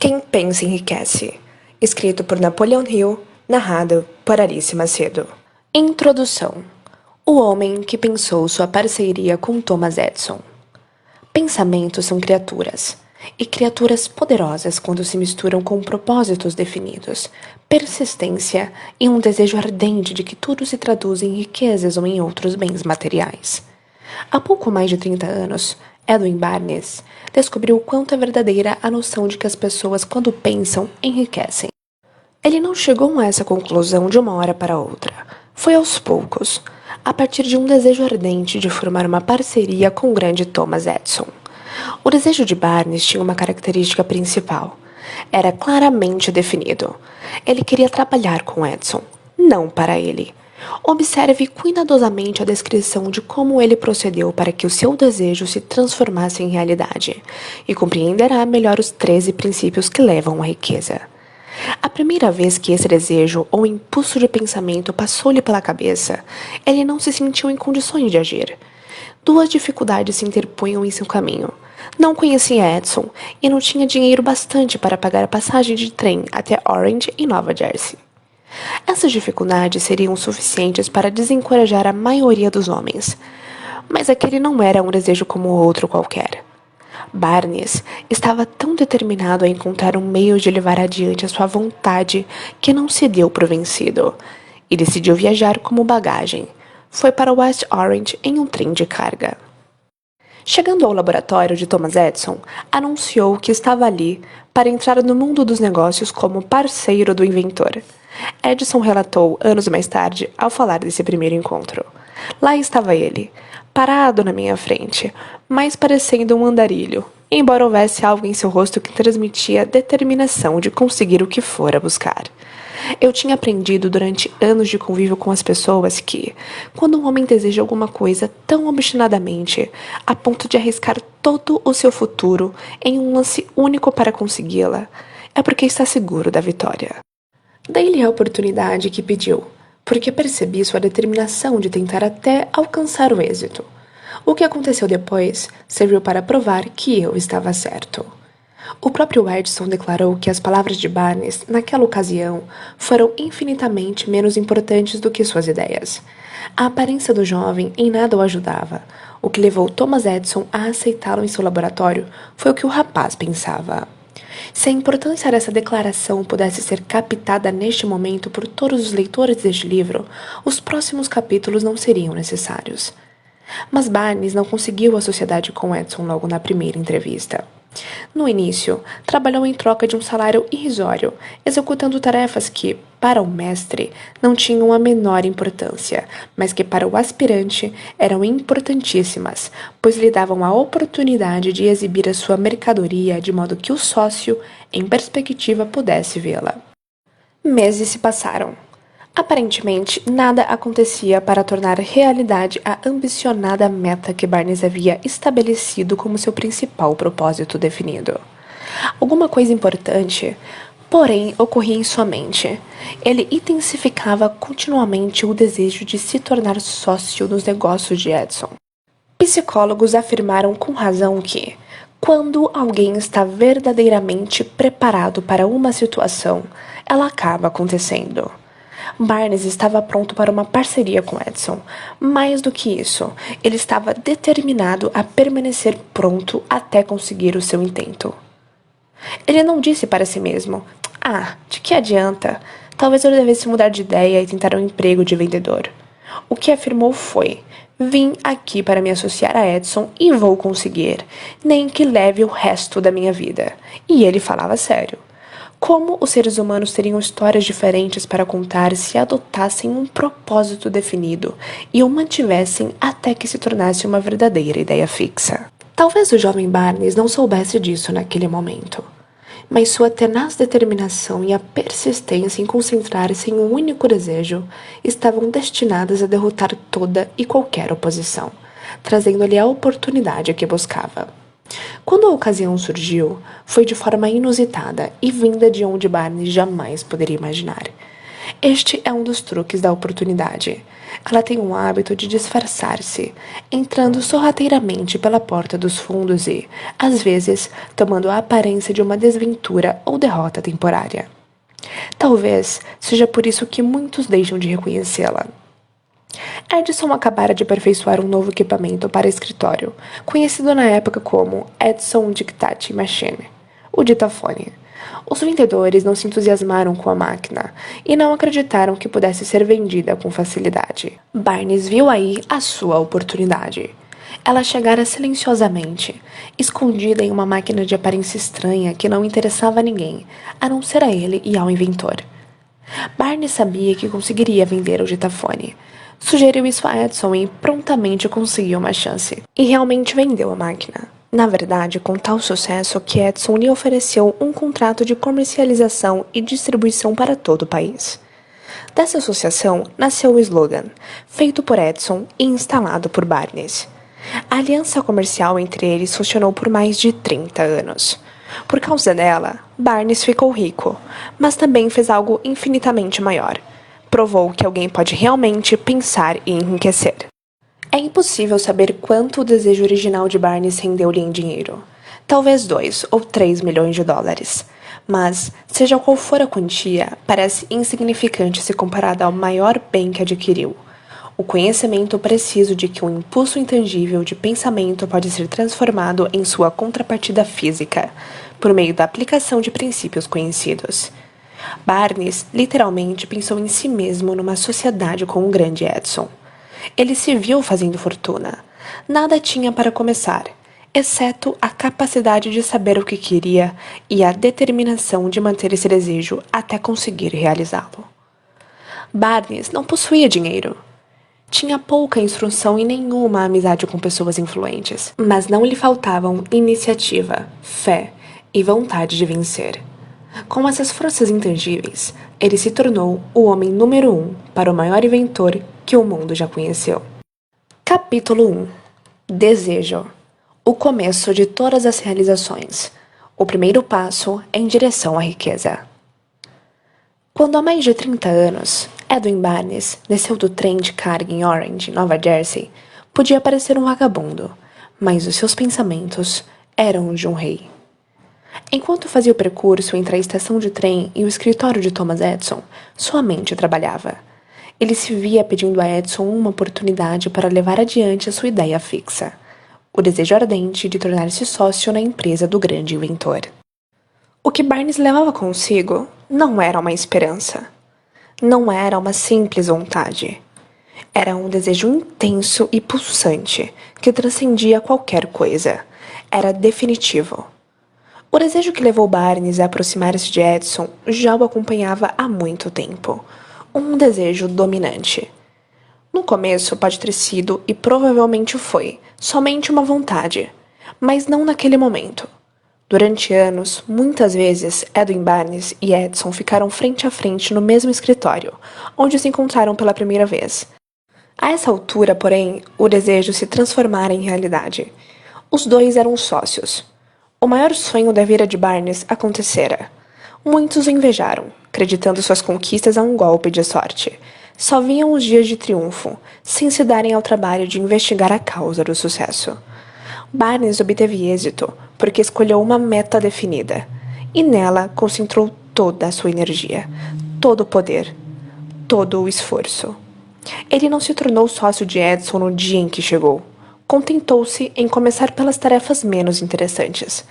Quem pensa enriquece. Escrito por Napoleon Hill, narrado por Alice Macedo. Introdução. O homem que pensou sua parceria com Thomas Edison. Pensamentos são criaturas, e criaturas poderosas quando se misturam com propósitos definidos, persistência e um desejo ardente de que tudo se traduza em riquezas ou em outros bens materiais. Há pouco mais de 30 anos, Edwin Barnes descobriu o quanto é verdadeira a noção de que as pessoas, quando pensam, enriquecem. Ele não chegou a essa conclusão de uma hora para outra. Foi aos poucos, a partir de um desejo ardente de formar uma parceria com o grande Thomas Edison. O desejo de Barnes tinha uma característica principal. Era claramente definido. Ele queria trabalhar com Edison, não para ele. Observe cuidadosamente a descrição de como ele procedeu para que o seu desejo se transformasse em realidade, e compreenderá melhor os 13 princípios que levam à riqueza. A primeira vez que esse desejo ou impulso de pensamento passou-lhe pela cabeça, ele não se sentiu em condições de agir. Duas dificuldades se interpunham em seu caminho. Não conhecia Edison e não tinha dinheiro bastante para pagar a passagem de trem até Orange, em Nova Jersey. Essas dificuldades seriam suficientes para desencorajar a maioria dos homens, mas aquele não era um desejo como outro qualquer. Barnes estava tão determinado a encontrar um meio de levar adiante a sua vontade que não se deu por vencido, e decidiu viajar como bagagem. Foi para West Orange em um trem de carga. Chegando ao laboratório de Thomas Edison, anunciou que estava ali para entrar no mundo dos negócios como parceiro do inventor. Edison relatou anos mais tarde ao falar desse primeiro encontro. Lá estava ele, parado na minha frente, mais parecendo um andarilho, embora houvesse algo em seu rosto que transmitia determinação de conseguir o que fora buscar. Eu tinha aprendido durante anos de convívio com as pessoas que, quando um homem deseja alguma coisa tão obstinadamente, a ponto de arriscar todo o seu futuro em um lance único para consegui-la, é porque está seguro da vitória. Dei-lhe a oportunidade que pediu, porque percebi sua determinação de tentar até alcançar o êxito. O que aconteceu depois serviu para provar que eu estava certo. O próprio Edison declarou que as palavras de Barnes, naquela ocasião, foram infinitamente menos importantes do que suas ideias. A aparência do jovem em nada o ajudava. O que levou Thomas Edison a aceitá-lo em seu laboratório foi o que o rapaz pensava. Se a importância dessa declaração pudesse ser captada neste momento por todos os leitores deste livro, os próximos capítulos não seriam necessários. Mas Barnes não conseguiu a sociedade com Edison logo na primeira entrevista. No início, trabalhou em troca de um salário irrisório, executando tarefas que, para o mestre, não tinham a menor importância, mas que para o aspirante eram importantíssimas, pois lhe davam a oportunidade de exibir a sua mercadoria de modo que o sócio, em perspectiva, pudesse vê-la. Meses se passaram. Aparentemente, nada acontecia para tornar realidade a ambicionada meta que Barnes havia estabelecido como seu principal propósito definido. Alguma coisa importante, porém, ocorria em sua mente. Ele intensificava continuamente o desejo de se tornar sócio nos negócios de Edison. Psicólogos afirmaram com razão que, quando alguém está verdadeiramente preparado para uma situação, ela acaba acontecendo. Barnes estava pronto para uma parceria com Edison. Mais do que isso, ele estava determinado a permanecer pronto até conseguir o seu intento. Ele não disse para si mesmo: de que adianta? Talvez eu devesse mudar de ideia e tentar um emprego de vendedor. O que afirmou foi: vim aqui para me associar a Edison e vou conseguir, nem que leve o resto da minha vida. E ele falava sério. Como os seres humanos teriam histórias diferentes para contar se adotassem um propósito definido e o mantivessem até que se tornasse uma verdadeira ideia fixa? Talvez o jovem Barnes não soubesse disso naquele momento, mas sua tenaz determinação e a persistência em concentrar-se em um único desejo estavam destinadas a derrotar toda e qualquer oposição, trazendo-lhe a oportunidade que buscava. Quando a ocasião surgiu, foi de forma inusitada e vinda de onde Barnes jamais poderia imaginar. Este é um dos truques da oportunidade. Ela tem um hábito de disfarçar-se, entrando sorrateiramente pela porta dos fundos e, às vezes, tomando a aparência de uma desventura ou derrota temporária. Talvez seja por isso que muitos deixam de reconhecê-la. Edison acabara de aperfeiçoar um novo equipamento para escritório, conhecido na época como Edison Dictate Machine, o ditafone. Os vendedores não se entusiasmaram com a máquina e não acreditaram que pudesse ser vendida com facilidade. Barnes viu aí a sua oportunidade. Ela chegara silenciosamente, escondida em uma máquina de aparência estranha que não interessava a ninguém, a não ser a ele e ao inventor. Barnes sabia que conseguiria vender o ditafone. Sugeriu isso a Edison e prontamente conseguiu uma chance. E realmente vendeu a máquina. Na verdade, com tal sucesso que Edison lhe ofereceu um contrato de comercialização e distribuição para todo o país. Dessa associação nasceu o slogan, feito por Edison e instalado por Barnes. A aliança comercial entre eles funcionou por mais de 30 anos. Por causa dela, Barnes ficou rico, mas também fez algo infinitamente maior. Provou que alguém pode realmente pensar e enriquecer. É impossível saber quanto o desejo original de Barnes rendeu-lhe em dinheiro. Talvez 2 ou 3 milhões de dólares. Mas, seja qual for a quantia, parece insignificante se comparada ao maior bem que adquiriu. O conhecimento preciso de que um impulso intangível de pensamento pode ser transformado em sua contrapartida física, por meio da aplicação de princípios conhecidos. Barnes literalmente pensou em si mesmo numa sociedade com o grande Edison. Ele se viu fazendo fortuna. Nada tinha para começar, exceto a capacidade de saber o que queria e a determinação de manter esse desejo até conseguir realizá-lo. Barnes não possuía dinheiro. Tinha pouca instrução e nenhuma amizade com pessoas influentes, mas não lhe faltavam iniciativa, fé e vontade de vencer. Com essas forças intangíveis, ele se tornou o homem número 1 para o maior inventor que o mundo já conheceu. Capítulo 1. Desejo. O começo de todas as realizações. O primeiro passo em direção à riqueza. Quando há mais de 30 anos, Edwin Barnes desceu do trem de carga em Orange, Nova Jersey, podia parecer um vagabundo, mas os seus pensamentos eram de um rei. Enquanto fazia o percurso entre a estação de trem e o escritório de Thomas Edison, sua mente trabalhava. Ele se via pedindo a Edison uma oportunidade para levar adiante a sua ideia fixa, o desejo ardente de tornar-se sócio na empresa do grande inventor. O que Barnes levava consigo não era uma esperança. Não era uma simples vontade. Era um desejo intenso e pulsante que transcendia qualquer coisa. Era definitivo. O desejo que levou Barnes a aproximar-se de Edison já o acompanhava há muito tempo. Um desejo dominante. No começo pode ter sido, e provavelmente foi, somente uma vontade, mas não naquele momento. Durante anos, muitas vezes, Edwin Barnes e Edison ficaram frente a frente no mesmo escritório, onde se encontraram pela primeira vez. A essa altura, porém, o desejo se transformara em realidade. Os dois eram sócios. O maior sonho da vida de Barnes acontecera. Muitos o invejaram, acreditando suas conquistas a um golpe de sorte. Só viam os dias de triunfo, sem se darem ao trabalho de investigar a causa do sucesso. Barnes obteve êxito porque escolheu uma meta definida, e nela concentrou toda a sua energia, todo o poder, todo o esforço. Ele não se tornou sócio de Edison no dia em que chegou. Contentou-se em começar pelas tarefas menos interessantes,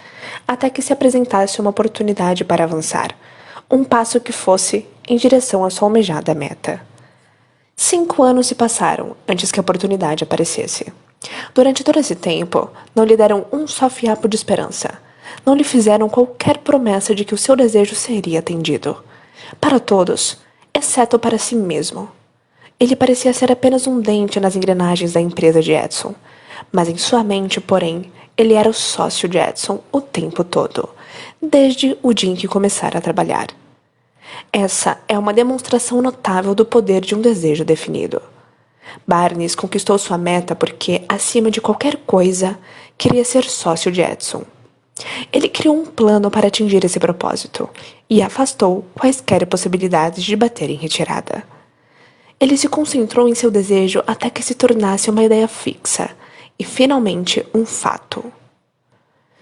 até que se apresentasse uma oportunidade para avançar, um passo que fosse em direção à sua almejada meta. 5 anos se passaram antes que a oportunidade aparecesse. Durante todo esse tempo, não lhe deram um só fiapo de esperança. Não lhe fizeram qualquer promessa de que o seu desejo seria atendido. Para todos, exceto para si mesmo. Ele parecia ser apenas um dente nas engrenagens da empresa de Edison. Mas em sua mente, porém, ele era o sócio de Edison o tempo todo, desde o dia em que começara a trabalhar. Essa é uma demonstração notável do poder de um desejo definido. Barnes conquistou sua meta porque, acima de qualquer coisa, queria ser sócio de Edison. Ele criou um plano para atingir esse propósito e afastou quaisquer possibilidades de bater em retirada. Ele se concentrou em seu desejo até que se tornasse uma ideia fixa e, finalmente, um fato.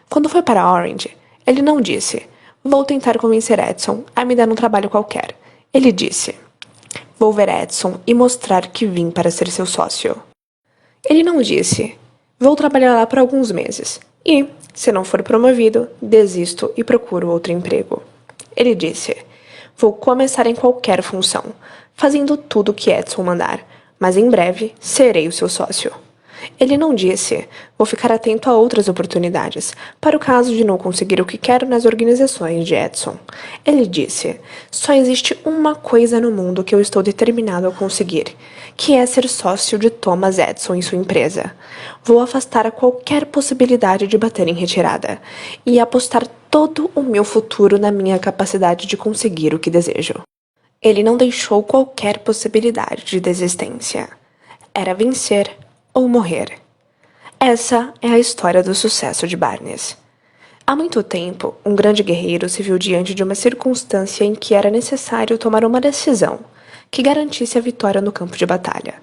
Quando foi para Orange, ele não disse: "Vou tentar convencer Edson a me dar um trabalho qualquer." Ele disse: "Vou ver Edson e mostrar que vim para ser seu sócio." Ele não disse: "Vou trabalhar lá por alguns meses e, se não for promovido, desisto e procuro outro emprego." Ele disse: "Vou começar em qualquer função, fazendo tudo o que Edson mandar, mas em breve serei o seu sócio." Ele não disse: "Vou ficar atento a outras oportunidades, para o caso de não conseguir o que quero nas organizações de Edson." Ele disse: "Só existe uma coisa no mundo que eu estou determinado a conseguir, que é ser sócio de Thomas Edison em sua empresa. Vou afastar qualquer possibilidade de bater em retirada e apostar todo o meu futuro na minha capacidade de conseguir o que desejo." Ele não deixou qualquer possibilidade de desistência. Era vencer ou morrer. Essa é a história do sucesso de Barnes. Há muito tempo, um grande guerreiro se viu diante de uma circunstância em que era necessário tomar uma decisão que garantisse a vitória no campo de batalha.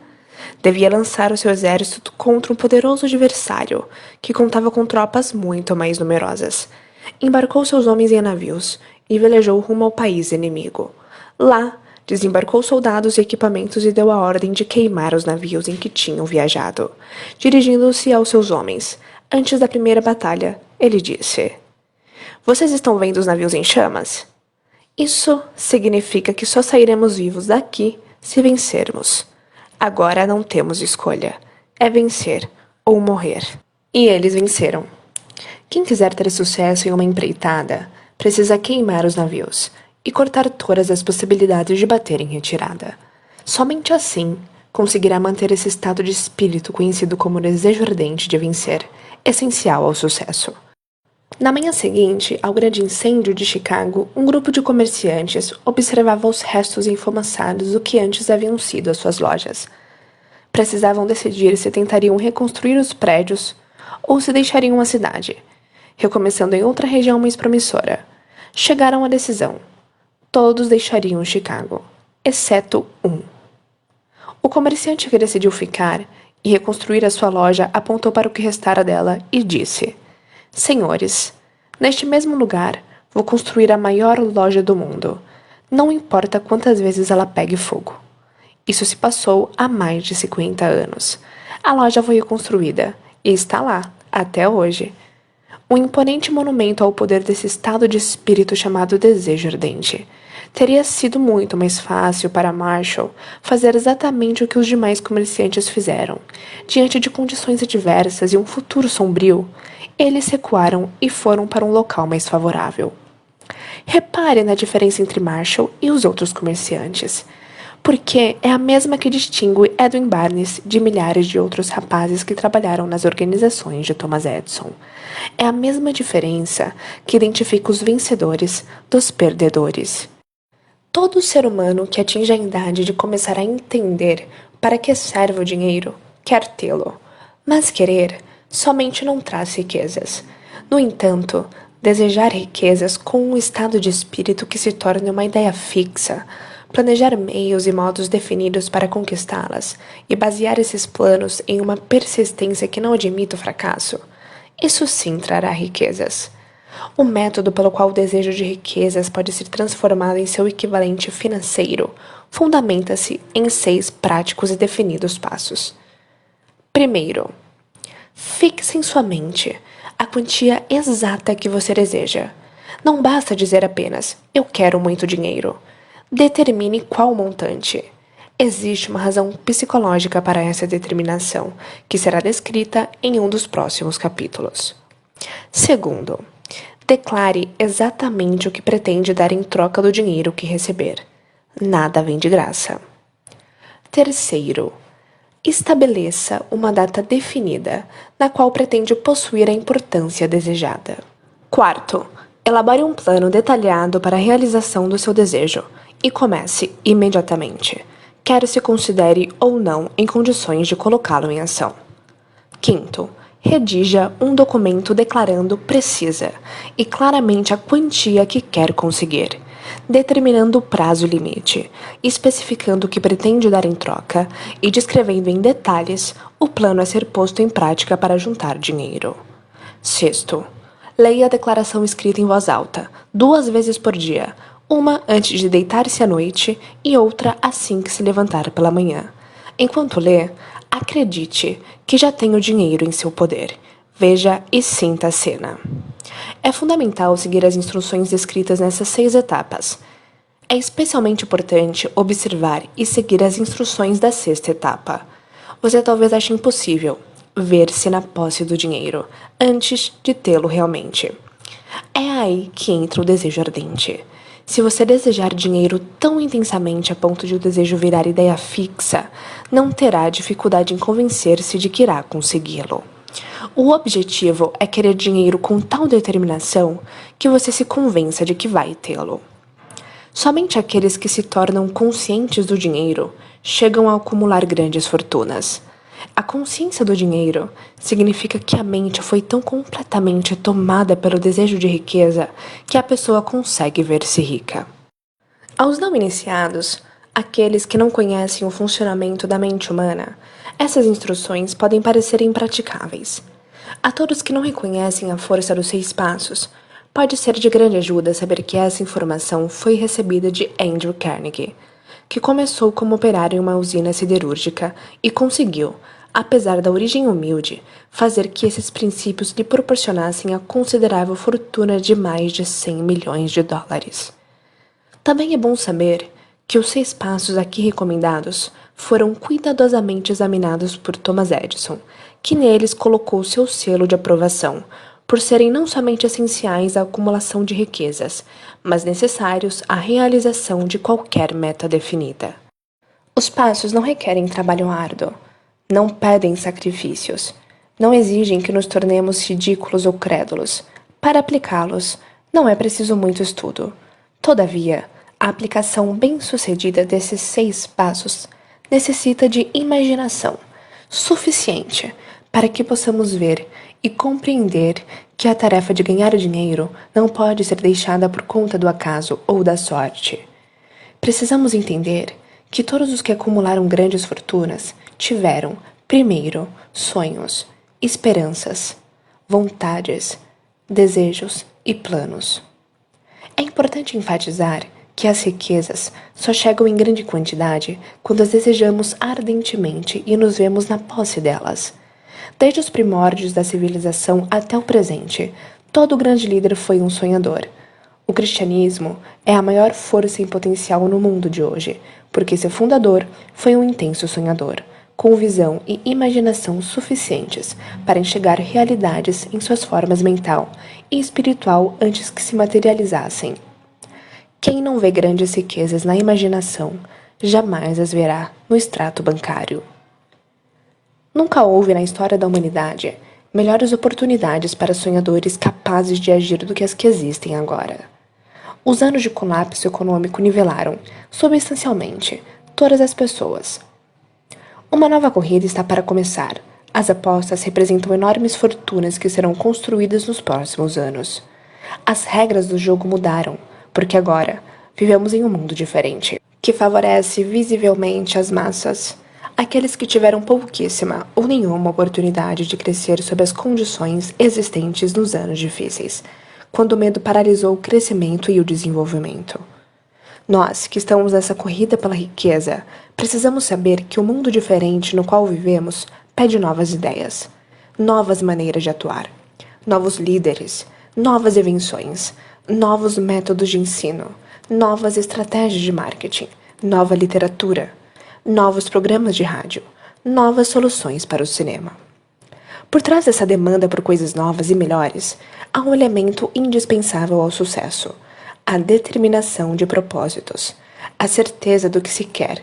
Devia lançar o seu exército contra um poderoso adversário que contava com tropas muito mais numerosas. Embarcou seus homens em navios e velejou rumo ao país inimigo. Lá, desembarcou soldados e equipamentos e deu a ordem de queimar os navios em que tinham viajado. Dirigindo-se aos seus homens, antes da primeira batalha, ele disse: "Vocês estão vendo os navios em chamas? Isso significa que só sairemos vivos daqui se vencermos. Agora não temos escolha. É vencer ou morrer." E eles venceram. Quem quiser ter sucesso em uma empreitada, precisa queimar os navios e cortar todas as possibilidades de bater em retirada. Somente assim conseguirá manter esse estado de espírito conhecido como desejo ardente de vencer, essencial ao sucesso. Na manhã seguinte ao grande incêndio de Chicago, um grupo de comerciantes observava os restos enfumaçados do que antes haviam sido as suas lojas. Precisavam decidir se tentariam reconstruir os prédios ou se deixariam a cidade, recomeçando em outra região mais promissora. Chegaram à decisão. Todos deixariam Chicago, exceto um. O comerciante que decidiu ficar e reconstruir a sua loja apontou para o que restara dela e disse: "Senhores, neste mesmo lugar vou construir a maior loja do mundo. Não importa quantas vezes ela pegue fogo." Isso se passou há mais de 50 anos. A loja foi reconstruída e está lá, até hoje. Um imponente monumento ao poder desse estado de espírito chamado desejo ardente. Teria sido muito mais fácil para Marshall fazer exatamente o que os demais comerciantes fizeram. Diante de condições adversas e um futuro sombrio, eles recuaram e foram para um local mais favorável. Repare na diferença entre Marshall e os outros comerciantes, porque é a mesma que distingue Edwin Barnes de milhares de outros rapazes que trabalharam nas organizações de Thomas Edison. É a mesma diferença que identifica os vencedores dos perdedores. Todo ser humano que atinge a idade de começar a entender para que serve o dinheiro quer tê-lo, mas querer somente não traz riquezas. No entanto, desejar riquezas com um estado de espírito que se torne uma ideia fixa, planejar meios e modos definidos para conquistá-las e basear esses planos em uma persistência que não admita o fracasso, isso sim trará riquezas. O método pelo qual o desejo de riquezas pode ser transformado em seu equivalente financeiro fundamenta-se em 6 práticos e definidos passos. Primeiro, fixe em sua mente a quantia exata que você deseja. Não basta dizer apenas: "Eu quero muito dinheiro." Determine qual montante. Existe uma razão psicológica para essa determinação, que será descrita em um dos próximos capítulos. Segundo, declare exatamente o que pretende dar em troca do dinheiro que receber. Nada vem de graça. Terceiro, estabeleça uma data definida, na qual pretende possuir a importância desejada. Quarto, elabore um plano detalhado para a realização do seu desejo e comece imediatamente, quer se considere ou não em condições de colocá-lo em ação. Quinto, Redija um documento declarando precisa e claramente a quantia que quer conseguir, determinando o prazo limite, especificando o que pretende dar em troca e descrevendo em detalhes o plano a ser posto em prática para juntar dinheiro. Sexto, leia a declaração escrita em voz alta, 2 vezes por dia, uma antes de deitar-se à noite e outra assim que se levantar pela manhã. Enquanto lê, acredite que já tem o dinheiro em seu poder. Veja e sinta a cena. É fundamental seguir as instruções descritas nessas 6 etapas. É especialmente importante observar e seguir as instruções da 6ª etapa. Você talvez ache impossível ver-se na posse do dinheiro antes de tê-lo realmente. É aí que entra o desejo ardente. Se você desejar dinheiro tão intensamente a ponto de o desejo virar ideia fixa, não terá dificuldade em convencer-se de que irá consegui-lo. O objetivo é querer dinheiro com tal determinação que você se convença de que vai tê-lo. Somente aqueles que se tornam conscientes do dinheiro chegam a acumular grandes fortunas. A consciência do dinheiro significa que a mente foi tão completamente tomada pelo desejo de riqueza que a pessoa consegue ver-se rica. Aos não iniciados, aqueles que não conhecem o funcionamento da mente humana, essas instruções podem parecer impraticáveis. A todos que não reconhecem a força dos 6 passos, pode ser de grande ajuda saber que essa informação foi recebida de Andrew Carnegie, que começou como operário em uma usina siderúrgica e conseguiu, apesar da origem humilde, fazer que esses princípios lhe proporcionassem a considerável fortuna de mais de 100 milhões de dólares. Também é bom saber que os 6 passos aqui recomendados foram cuidadosamente examinados por Thomas Edison, que neles colocou seu selo de aprovação, por serem não somente essenciais à acumulação de riquezas, mas necessários à realização de qualquer meta definida. Os passos não requerem trabalho árduo, não pedem sacrifícios, não exigem que nos tornemos ridículos ou crédulos. Para aplicá-los, não é preciso muito estudo. Todavia, a aplicação bem-sucedida desses 6 passos necessita de imaginação suficiente para que possamos ver e compreender que a tarefa de ganhar dinheiro não pode ser deixada por conta do acaso ou da sorte. Precisamos entender que todos os que acumularam grandes fortunas tiveram, primeiro, sonhos, esperanças, vontades, desejos e planos. É importante enfatizar que as riquezas só chegam em grande quantidade quando as desejamos ardentemente e nos vemos na posse delas. Desde os primórdios da civilização até o presente, todo grande líder foi um sonhador. O cristianismo é a maior força em potencial no mundo de hoje, porque seu fundador foi um intenso sonhador, com visão e imaginação suficientes para enxergar realidades em suas formas mental e espiritual antes que se materializassem. Quem não vê grandes riquezas na imaginação, jamais as verá no extrato bancário. Nunca houve na história da humanidade melhores oportunidades para sonhadores capazes de agir do que as que existem agora. Os anos de colapso econômico nivelaram, substancialmente, todas as pessoas. Uma nova corrida está para começar. As apostas representam enormes fortunas que serão construídas nos próximos anos. As regras do jogo mudaram, porque agora vivemos em um mundo diferente, que favorece visivelmente as massas. Aqueles que tiveram pouquíssima ou nenhuma oportunidade de crescer sob as condições existentes nos anos difíceis, quando o medo paralisou o crescimento e o desenvolvimento. Nós, que estamos nessa corrida pela riqueza, precisamos saber que o mundo diferente no qual vivemos pede novas ideias, novas maneiras de atuar, novos líderes, novas invenções, novos métodos de ensino, novas estratégias de marketing, nova literatura, novos programas de rádio, novas soluções para o cinema. Por trás dessa demanda por coisas novas e melhores, há um elemento indispensável ao sucesso: a determinação de propósitos, a certeza do que se quer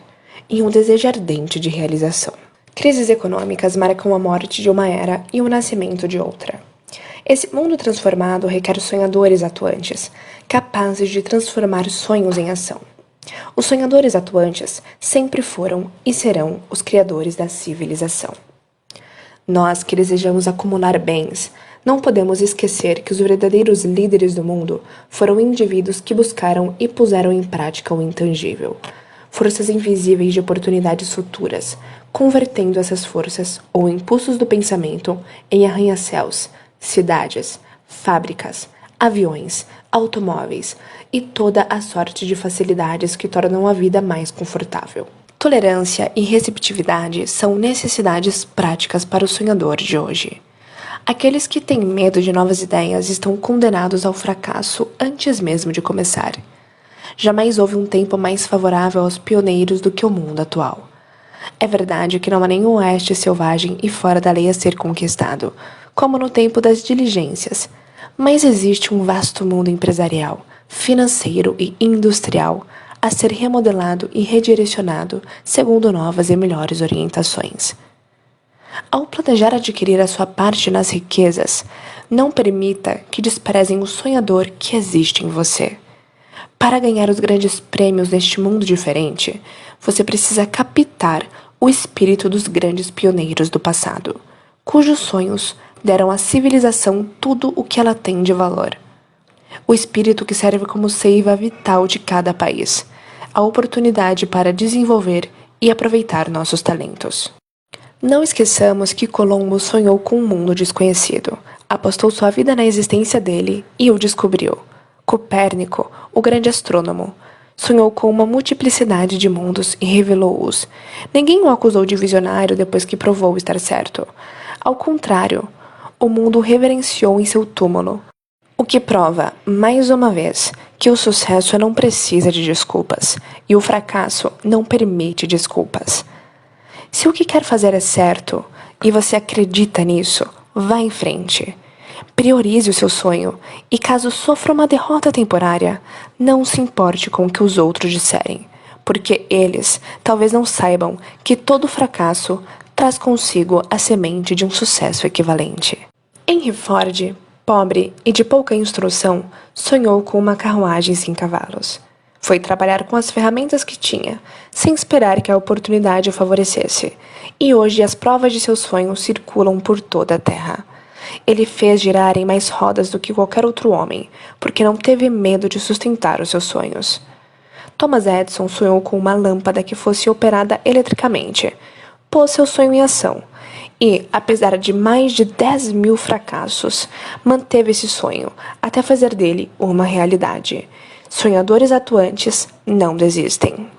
e um desejo ardente de realização. Crises econômicas marcam a morte de uma era e o nascimento de outra. Esse mundo transformado requer sonhadores atuantes, capazes de transformar sonhos em ação. Os sonhadores atuantes sempre foram e serão os criadores da civilização. Nós que desejamos acumular bens, não podemos esquecer que os verdadeiros líderes do mundo foram indivíduos que buscaram e puseram em prática o intangível. Forças invisíveis de oportunidades futuras, convertendo essas forças ou impulsos do pensamento em arranha-céus, cidades, fábricas, aviões, automóveis e toda a sorte de facilidades que tornam a vida mais confortável. Tolerância e receptividade são necessidades práticas para o sonhador de hoje. Aqueles que têm medo de novas ideias estão condenados ao fracasso antes mesmo de começar. Jamais houve um tempo mais favorável aos pioneiros do que o mundo atual. É verdade que não há nenhum oeste selvagem e fora da lei a ser conquistado, como no tempo das diligências, mas existe um vasto mundo empresarial, financeiro e industrial a ser remodelado e redirecionado segundo novas e melhores orientações. Ao planejar adquirir a sua parte nas riquezas, não permita que desprezem o sonhador que existe em você. Para ganhar os grandes prêmios neste mundo diferente, você precisa captar o espírito dos grandes pioneiros do passado, cujos sonhos deram à civilização tudo o que ela tem de valor. O espírito que serve como seiva vital de cada país, a oportunidade para desenvolver e aproveitar nossos talentos. Não esqueçamos que Colombo sonhou com um mundo desconhecido, apostou sua vida na existência dele e o descobriu. Copérnico, o grande astrônomo, sonhou com uma multiplicidade de mundos e revelou-os. Ninguém o acusou de visionário depois que provou estar certo. Ao contrário, o mundo o reverenciou em seu túmulo. O que prova, mais uma vez, que o sucesso não precisa de desculpas e o fracasso não permite desculpas. Se o que quer fazer é certo e você acredita nisso, vá em frente. Priorize o seu sonho e, caso sofra uma derrota temporária, não se importe com o que os outros disserem, porque eles talvez não saibam que todo fracasso traz consigo a semente de um sucesso equivalente. Henry Ford, pobre e de pouca instrução, sonhou com uma carruagem sem cavalos. Foi trabalhar com as ferramentas que tinha, sem esperar que a oportunidade o favorecesse, e hoje as provas de seu sonho circulam por toda a terra. Ele fez girarem mais rodas do que qualquer outro homem, porque não teve medo de sustentar os seus sonhos. Thomas Edison sonhou com uma lâmpada que fosse operada eletricamente, pôs seu sonho em ação, e, apesar de mais de 10.000 fracassos, manteve esse sonho, até fazer dele uma realidade. Sonhadores atuantes não desistem.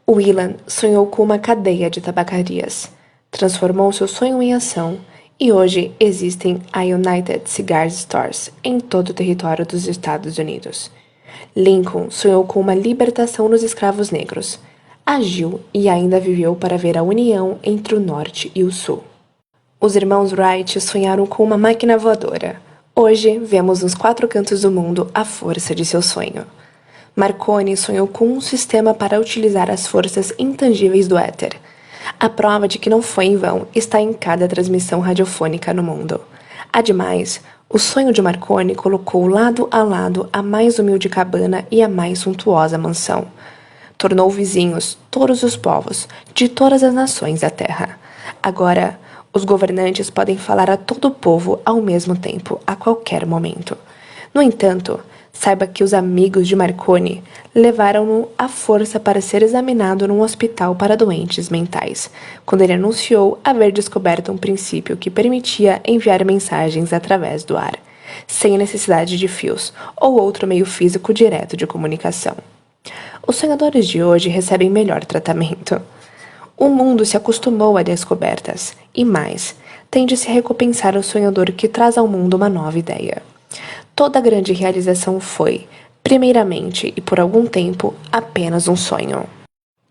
Whelan sonhou com uma cadeia de tabacarias, transformou seu sonho em ação e hoje existem a United Cigar Stores em todo o território dos Estados Unidos. Lincoln sonhou com uma libertação dos escravos negros, agiu e ainda viveu para ver a união entre o Norte e o Sul. Os irmãos Wright sonharam com uma máquina voadora. Hoje vemos nos 4 cantos do mundo a força de seu sonho. Marconi sonhou com um sistema para utilizar as forças intangíveis do éter. A prova de que não foi em vão está em cada transmissão radiofônica no mundo. Ademais, o sonho de Marconi colocou lado a lado a mais humilde cabana e a mais suntuosa mansão. Tornou vizinhos todos os povos, de todas as nações da terra. Agora, os governantes podem falar a todo o povo ao mesmo tempo, a qualquer momento. No entanto, saiba que os amigos de Marconi levaram-no à força para ser examinado num hospital para doentes mentais, quando ele anunciou haver descoberto um princípio que permitia enviar mensagens através do ar, sem a necessidade de fios ou outro meio físico direto de comunicação. Os sonhadores de hoje recebem melhor tratamento. O mundo se acostumou a descobertas, e mais, tem de se recompensar o sonhador que traz ao mundo uma nova ideia. Toda grande realização foi, primeiramente e por algum tempo, apenas um sonho.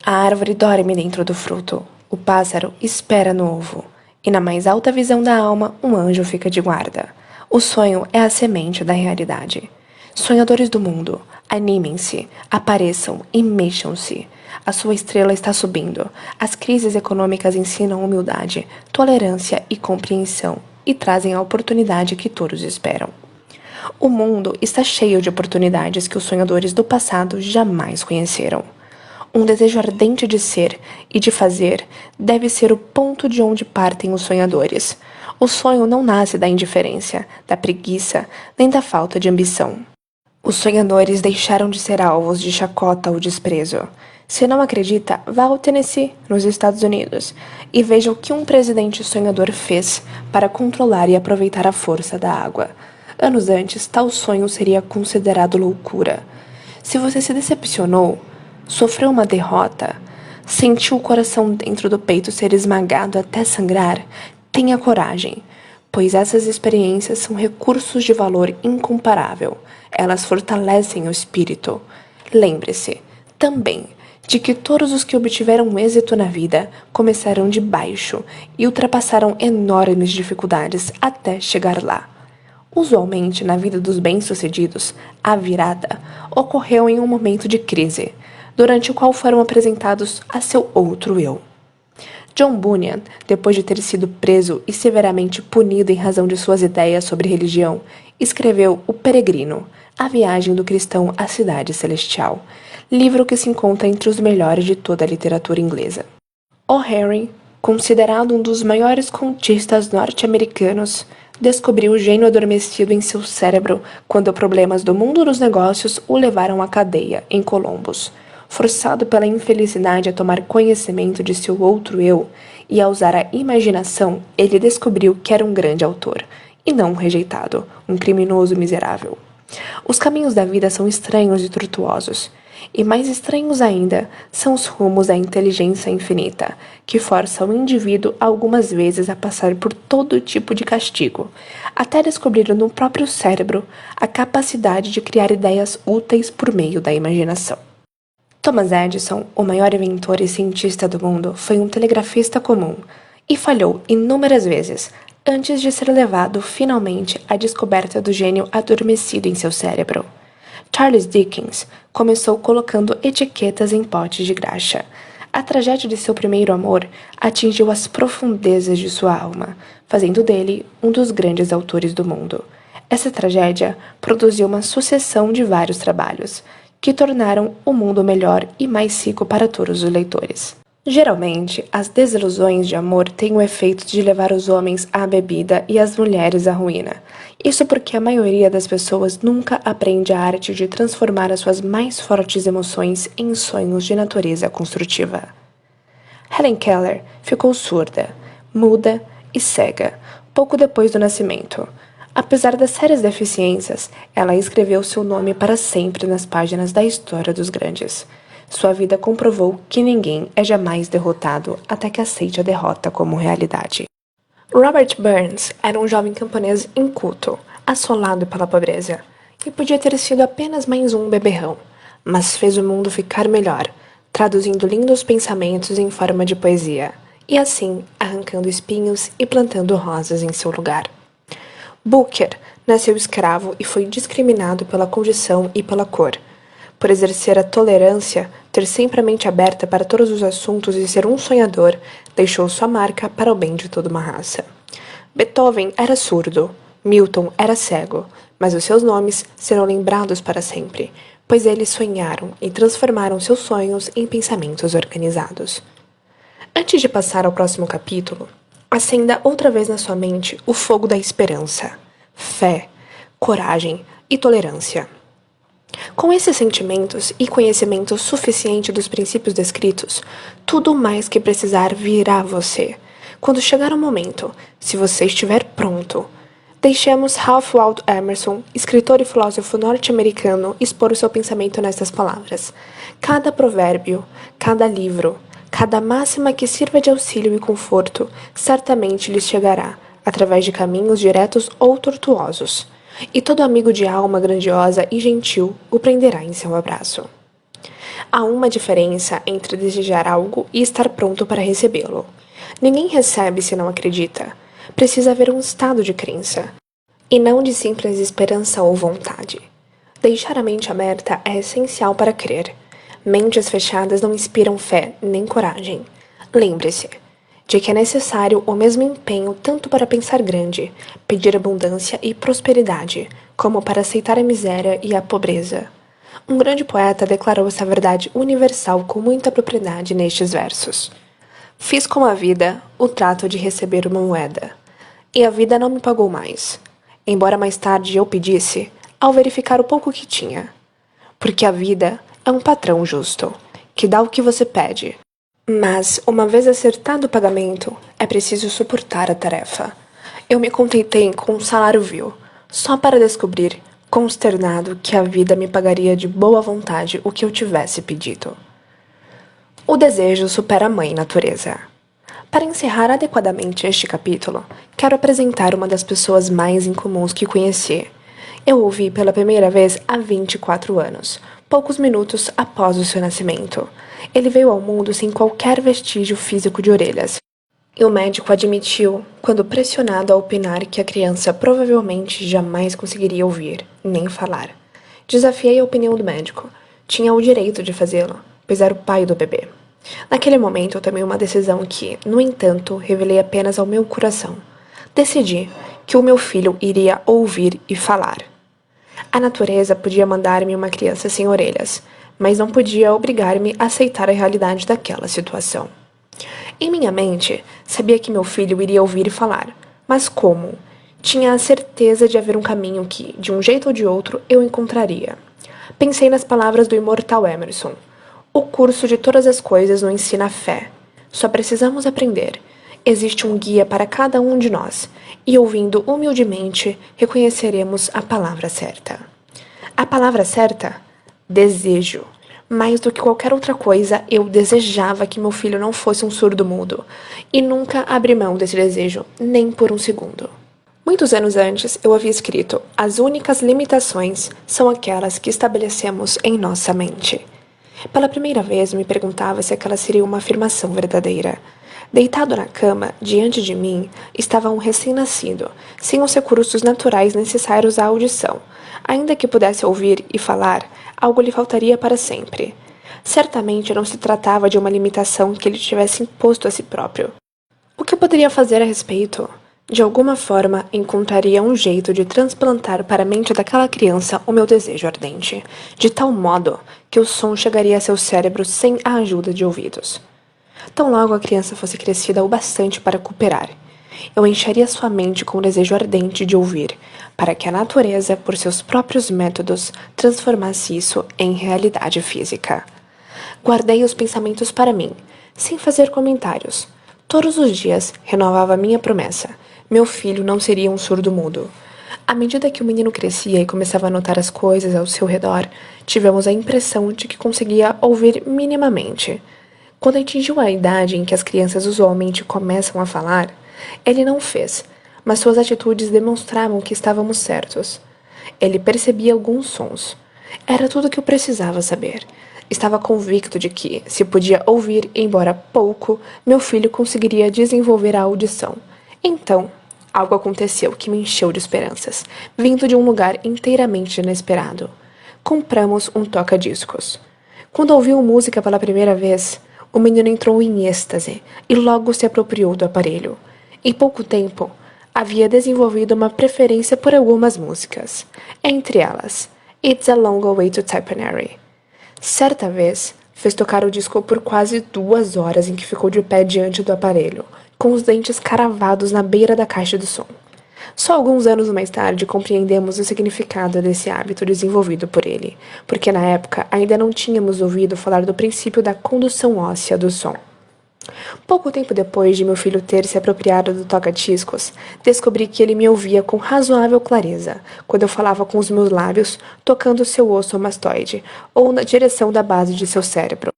A árvore dorme dentro do fruto, o pássaro espera no ovo, e na mais alta visão da alma, um anjo fica de guarda. O sonho é a semente da realidade. Sonhadores do mundo, animem-se, apareçam e mexam-se. A sua estrela está subindo. As crises econômicas ensinam humildade, tolerância e compreensão e trazem a oportunidade que todos esperam. O mundo está cheio de oportunidades que os sonhadores do passado jamais conheceram. Um desejo ardente de ser e de fazer deve ser o ponto de onde partem os sonhadores. O sonho não nasce da indiferença, da preguiça, nem da falta de ambição. Os sonhadores deixaram de ser alvos de chacota ou desprezo. Se não acredita, vá ao Tennessee, nos Estados Unidos, e veja o que um presidente sonhador fez para controlar e aproveitar a força da água. Anos antes, tal sonho seria considerado loucura. Se você se decepcionou, sofreu uma derrota, sentiu o coração dentro do peito ser esmagado até sangrar, tenha coragem, pois essas experiências são recursos de valor incomparável. Elas fortalecem o espírito. Lembre-se, também, de que todos os que obtiveram êxito na vida começaram de baixo e ultrapassaram enormes dificuldades até chegar lá. Usualmente, na vida dos bem-sucedidos, a virada ocorreu em um momento de crise, durante o qual foram apresentados a seu outro eu. John Bunyan, depois de ter sido preso e severamente punido em razão de suas ideias sobre religião, escreveu O Peregrino, a viagem do cristão à cidade celestial, livro que se encontra entre os melhores de toda a literatura inglesa. O. Henry, considerado um dos maiores contistas norte-americanos, descobriu o gênio adormecido em seu cérebro quando problemas do mundo dos negócios o levaram à cadeia, em Columbus. Forçado pela infelicidade a tomar conhecimento de seu outro eu e a usar a imaginação, ele descobriu que era um grande autor, e não um rejeitado, um criminoso miserável. Os caminhos da vida são estranhos e tortuosos, e mais estranhos ainda são os rumos da inteligência infinita, que força o indivíduo algumas vezes a passar por todo tipo de castigo, até descobrir no próprio cérebro a capacidade de criar ideias úteis por meio da imaginação. Thomas Edison, o maior inventor e cientista do mundo, foi um telegrafista comum e falhou inúmeras vezes antes de ser levado finalmente à descoberta do gênio adormecido em seu cérebro. Charles Dickens começou colocando etiquetas em potes de graxa. A tragédia de seu primeiro amor atingiu as profundezas de sua alma, fazendo dele um dos grandes autores do mundo. Essa tragédia produziu uma sucessão de vários trabalhos, que tornaram o mundo melhor e mais rico para todos os leitores. Geralmente, as desilusões de amor têm o efeito de levar os homens à bebida e as mulheres à ruína. Isso porque a maioria das pessoas nunca aprende a arte de transformar as suas mais fortes emoções em sonhos de natureza construtiva. Helen Keller ficou surda, muda e cega pouco depois do nascimento. Apesar das sérias deficiências, ela escreveu seu nome para sempre nas páginas da história dos grandes. Sua vida comprovou que ninguém é jamais derrotado até que aceite a derrota como realidade. Robert Burns era um jovem camponês inculto, assolado pela pobreza, e podia ter sido apenas mais um beberrão, mas fez o mundo ficar melhor, traduzindo lindos pensamentos em forma de poesia, e assim arrancando espinhos e plantando rosas em seu lugar. Booker nasceu escravo e foi discriminado pela condição e pela cor. Por exercer a tolerância, ter sempre a mente aberta para todos os assuntos e ser um sonhador, deixou sua marca para o bem de toda uma raça. Beethoven era surdo, Milton era cego, mas os seus nomes serão lembrados para sempre, pois eles sonharam e transformaram seus sonhos em pensamentos organizados. Antes de passar ao próximo capítulo, acenda outra vez na sua mente o fogo da esperança, fé, coragem e tolerância. Com esses sentimentos e conhecimento suficiente dos princípios descritos, tudo mais que precisar virá a você. Quando chegar o momento, se você estiver pronto, deixemos Ralph Waldo Emerson, escritor e filósofo norte-americano, expor o seu pensamento nestas palavras. Cada provérbio, cada livro, cada máxima que sirva de auxílio e conforto, certamente lhes chegará, através de caminhos diretos ou tortuosos, e todo amigo de alma grandiosa e gentil o prenderá em seu abraço. Há uma diferença entre desejar algo e estar pronto para recebê-lo. Ninguém recebe se não acredita. Precisa haver um estado de crença, e não de simples esperança ou vontade. Deixar a mente aberta é essencial para crer. Mentes fechadas não inspiram fé nem coragem. Lembre-se de que é necessário o mesmo empenho tanto para pensar grande, pedir abundância e prosperidade, como para aceitar a miséria e a pobreza. Um grande poeta declarou essa verdade universal com muita propriedade nestes versos. Fiz com a vida o trato de receber uma moeda. E a vida não me pagou mais, embora mais tarde eu pedisse, ao verificar o pouco que tinha. Porque a vida é um patrão justo, que dá o que você pede. Mas, uma vez acertado o pagamento, é preciso suportar a tarefa. Eu me contentei com um salário vil, só para descobrir, consternado, que a vida me pagaria de boa vontade o que eu tivesse pedido. O desejo supera a mãe natureza. Para encerrar adequadamente este capítulo, quero apresentar uma das pessoas mais incomuns que conheci. Eu o vi pela primeira vez há 24 anos, poucos minutos após o seu nascimento. Ele veio ao mundo sem qualquer vestígio físico de orelhas. E o médico admitiu, quando pressionado a opinar que a criança provavelmente jamais conseguiria ouvir, nem falar. Desafiei a opinião do médico. Tinha o direito de fazê-lo, pois era o pai do bebê. Naquele momento eu tomei uma decisão que, no entanto, revelei apenas ao meu coração. Decidi que o meu filho iria ouvir e falar. A natureza podia mandar-me uma criança sem orelhas, mas não podia obrigar-me a aceitar a realidade daquela situação. Em minha mente, sabia que meu filho iria ouvir e falar, mas como? Tinha a certeza de haver um caminho que, de um jeito ou de outro, eu encontraria. Pensei nas palavras do imortal Emerson. O curso de todas as coisas nos ensina a fé. Só precisamos aprender. Existe um guia para cada um de nós, e ouvindo humildemente, reconheceremos a palavra certa. A palavra certa? Desejo. Mais do que qualquer outra coisa, eu desejava que meu filho não fosse um surdo-mudo, e nunca abri mão desse desejo, nem por um segundo. Muitos anos antes, eu havia escrito: as únicas limitações são aquelas que estabelecemos em nossa mente. Pela primeira vez, me perguntava se aquela seria uma afirmação verdadeira. Deitado na cama, diante de mim, estava um recém-nascido, sem os recursos naturais necessários à audição. Ainda que pudesse ouvir e falar, algo lhe faltaria para sempre. Certamente não se tratava de uma limitação que ele tivesse imposto a si próprio. O que eu poderia fazer a respeito? De alguma forma, encontraria um jeito de transplantar para a mente daquela criança o meu desejo ardente, de tal modo que o som chegaria a seu cérebro sem a ajuda de ouvidos. Tão logo a criança fosse crescida o bastante para cooperar, eu encheria sua mente com o desejo ardente de ouvir, para que a natureza, por seus próprios métodos, transformasse isso em realidade física. Guardei os pensamentos para mim, sem fazer comentários. Todos os dias renovava minha promessa. Meu filho não seria um surdo-mudo. À medida que o menino crescia e começava a notar as coisas ao seu redor, tivemos a impressão de que conseguia ouvir minimamente. Quando atingiu a idade em que as crianças usualmente começam a falar, ele não fez, mas suas atitudes demonstravam que estávamos certos. Ele percebia alguns sons. Era tudo o que eu precisava saber. Estava convicto de que, se podia ouvir, embora pouco, meu filho conseguiria desenvolver a audição. Então, algo aconteceu que me encheu de esperanças, vindo de um lugar inteiramente inesperado. Compramos um toca-discos. Quando ouviu música pela primeira vez, o menino entrou em êxtase e logo se apropriou do aparelho. Em pouco tempo, havia desenvolvido uma preferência por algumas músicas, entre elas It's a Long Way to Tipperary. Certa vez, fez tocar o disco por quase 2 horas em que ficou de pé diante do aparelho, com os dentes cravados na beira da caixa de som. Só alguns anos mais tarde compreendemos o significado desse hábito desenvolvido por ele, porque na época ainda não tínhamos ouvido falar do princípio da condução óssea do som. Pouco tempo depois de meu filho ter se apropriado do toca-discos, descobri que ele me ouvia com razoável clareza, quando eu falava com os meus lábios, tocando seu osso mastoide, ou na direção da base de seu cérebro.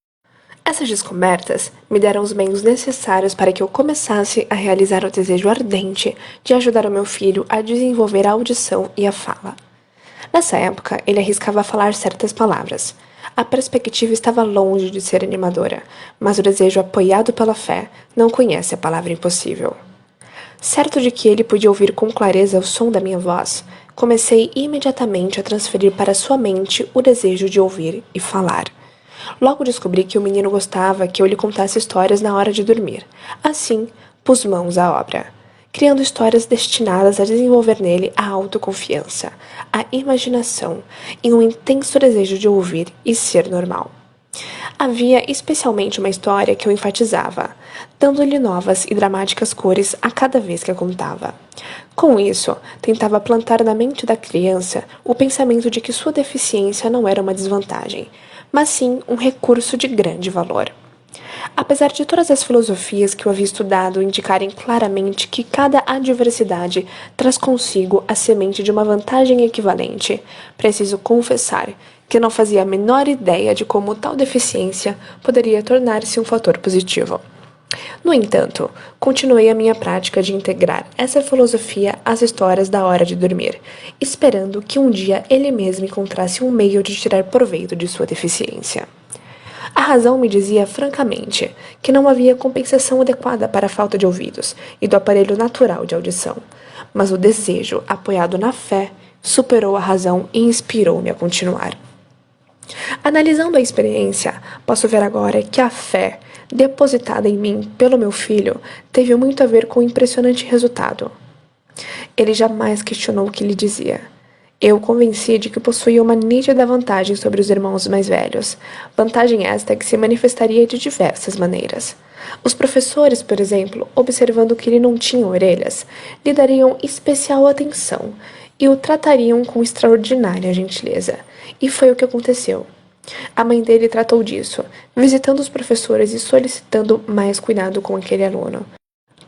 Essas descobertas me deram os meios necessários para que eu começasse a realizar o desejo ardente de ajudar o meu filho a desenvolver a audição e a fala. Nessa época, ele arriscava falar certas palavras. A perspectiva estava longe de ser animadora, mas o desejo apoiado pela fé não conhece a palavra impossível. Certo de que ele podia ouvir com clareza o som da minha voz, comecei imediatamente a transferir para sua mente o desejo de ouvir e falar. Logo descobri que o menino gostava que eu lhe contasse histórias na hora de dormir. Assim, pus mãos à obra, criando histórias destinadas a desenvolver nele a autoconfiança, a imaginação e um intenso desejo de ouvir e ser normal. Havia especialmente uma história que eu enfatizava. dando-lhe novas e dramáticas cores a cada vez que a contava. Com isso, tentava plantar na mente da criança o pensamento de que sua deficiência não era uma desvantagem, mas sim um recurso de grande valor. Apesar de todas as filosofias que eu havia estudado indicarem claramente que cada adversidade traz consigo a semente de uma vantagem equivalente, preciso confessar que não fazia a menor ideia de como tal deficiência poderia tornar-se um fator positivo. No entanto, continuei a minha prática de integrar essa filosofia às histórias da hora de dormir, esperando que um dia ele mesmo encontrasse um meio de tirar proveito de sua deficiência. A razão me dizia francamente que não havia compensação adequada para a falta de ouvidos e do aparelho natural de audição, mas o desejo, apoiado na fé, superou a razão e inspirou-me a continuar. Analisando a experiência, posso ver agora que a fé, depositada em mim pelo meu filho, teve muito a ver com o impressionante resultado. Ele jamais questionou o que lhe dizia. Eu o convenci de que possuía uma nítida vantagem sobre os irmãos mais velhos, vantagem esta que se manifestaria de diversas maneiras. Os professores, por exemplo, observando que ele não tinha orelhas, lhe dariam especial atenção e o tratariam com extraordinária gentileza, e foi o que aconteceu. A mãe dele tratou disso, visitando os professores e solicitando mais cuidado com aquele aluno.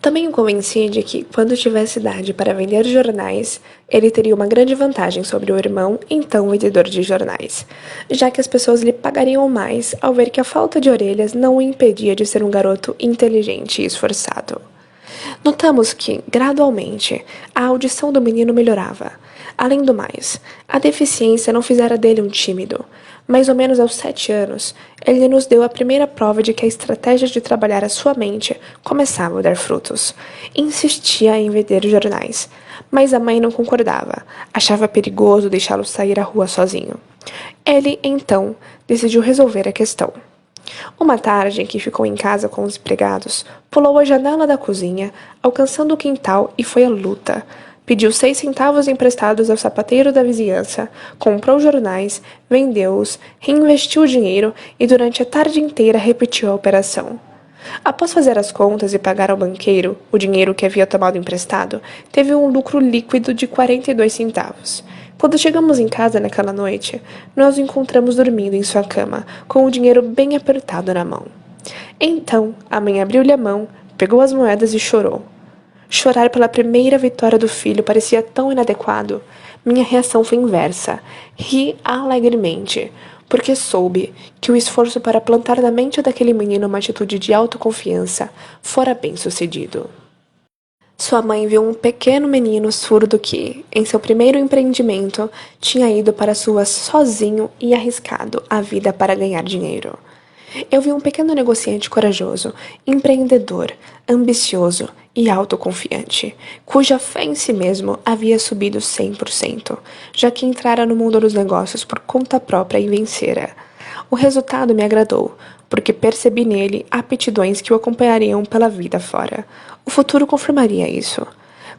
Também o convenci de que, quando tivesse idade para vender jornais, ele teria uma grande vantagem sobre o irmão, então vendedor de jornais, já que as pessoas lhe pagariam mais ao ver que a falta de orelhas não o impedia de ser um garoto inteligente e esforçado. Notamos que, gradualmente, a audição do menino melhorava. Além do mais, a deficiência não fizera dele um tímido. Mais ou menos aos 7 anos, ele nos deu a primeira prova de que a estratégia de trabalhar a sua mente começava a dar frutos. Insistia em vender jornais, mas a mãe não concordava. Achava perigoso deixá-lo sair à rua sozinho. Ele, então, decidiu resolver a questão. Uma tarde em que ficou em casa com os empregados, pulou a janela da cozinha, alcançando o quintal e foi à luta. Pediu 6 centavos emprestados ao sapateiro da vizinhança, comprou jornais, vendeu-os, reinvestiu o dinheiro e durante a tarde inteira repetiu a operação. Após fazer as contas e pagar ao banqueiro o dinheiro que havia tomado emprestado, teve um lucro líquido de 42 centavos. Quando chegamos em casa naquela noite, nós o encontramos dormindo em sua cama, com o dinheiro bem apertado na mão. Então, a mãe abriu-lhe a mão, pegou as moedas e chorou. Chorar pela primeira vitória do filho parecia tão inadequado. Minha reação foi inversa. Ri alegremente, porque soube que o esforço para plantar na mente daquele menino uma atitude de autoconfiança fora bem sucedido. Sua mãe viu um pequeno menino surdo que, em seu primeiro empreendimento, tinha ido para as ruas sozinho e arriscado a vida para ganhar dinheiro. Eu vi um pequeno negociante corajoso, empreendedor, ambicioso e autoconfiante, cuja fé em si mesmo havia subido 100%, já que entrara no mundo dos negócios por conta própria e vencera. O resultado me agradou, porque percebi nele aptidões que o acompanhariam pela vida fora. O futuro confirmaria isso.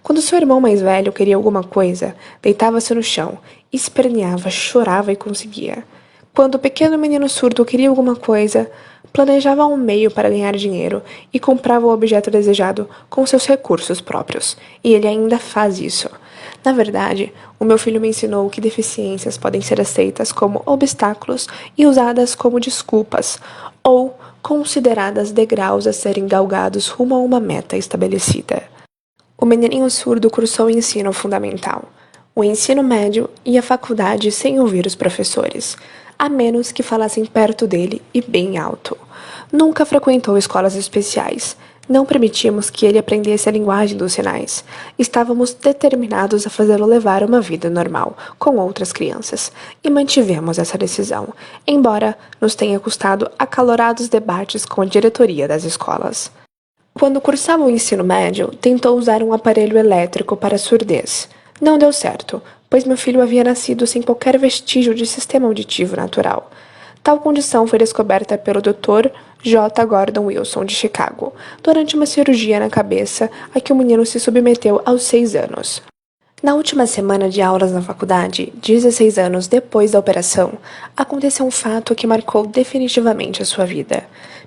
Quando seu irmão mais velho queria alguma coisa, deitava-se no chão, esperneava, chorava e conseguia. Quando o pequeno menino surdo queria alguma coisa, planejava um meio para ganhar dinheiro e comprava o objeto desejado com seus recursos próprios. E ele ainda faz isso. Na verdade, o meu filho me ensinou que deficiências podem ser aceitas como obstáculos e usadas como desculpas, ou consideradas degraus a serem galgados rumo a uma meta estabelecida. O menininho surdo cursou o ensino fundamental, o ensino médio e a faculdade sem ouvir os professores, a menos que falassem perto dele e bem alto. Nunca frequentou escolas especiais. Não permitimos que ele aprendesse a linguagem dos sinais. Estávamos determinados a fazê-lo levar uma vida normal, com outras crianças, e mantivemos essa decisão, embora nos tenha custado acalorados debates com a diretoria das escolas. Quando cursava o ensino médio, tentou usar um aparelho elétrico para surdez. Não deu certo, pois meu filho havia nascido sem qualquer vestígio de sistema auditivo natural. Tal condição foi descoberta pelo Dr. J. Gordon Wilson, de Chicago, durante uma cirurgia na cabeça a que o menino se submeteu aos 6 anos. Na última semana de aulas na faculdade, 16 anos depois da operação, aconteceu um fato que marcou definitivamente a sua vida.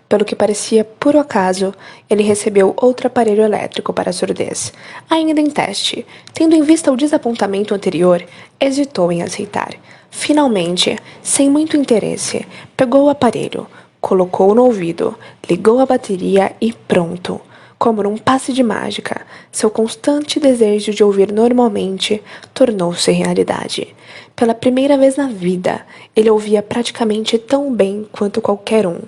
Pelo que parecia puro acaso, ele recebeu outro aparelho elétrico para a surdez, ainda em teste. Tendo em vista o desapontamento anterior, hesitou em aceitar. Finalmente, sem muito interesse, pegou o aparelho, colocou no ouvido, ligou a bateria e pronto. Como num passe de mágica, seu constante desejo de ouvir normalmente tornou-se realidade. Pela primeira vez na vida, ele ouvia praticamente tão bem quanto qualquer um.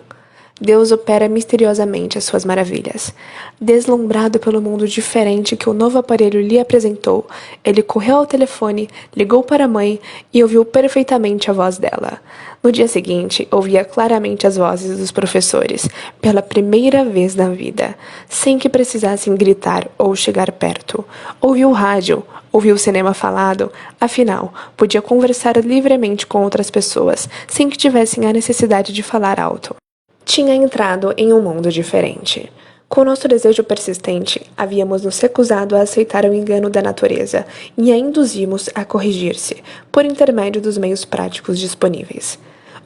Deus opera misteriosamente as suas maravilhas. Deslumbrado pelo mundo diferente que o novo aparelho lhe apresentou, ele correu ao telefone, ligou para a mãe e ouviu perfeitamente a voz dela. No dia seguinte, ouvia claramente as vozes dos professores, pela primeira vez na vida, sem que precisassem gritar ou chegar perto. Ouviu o rádio, ouviu o cinema falado, afinal, podia conversar livremente com outras pessoas, sem que tivessem a necessidade de falar alto. Tinha entrado em um mundo diferente. Com nosso desejo persistente, havíamos nos recusado a aceitar o engano da natureza e a induzimos a corrigir-se, por intermédio dos meios práticos disponíveis.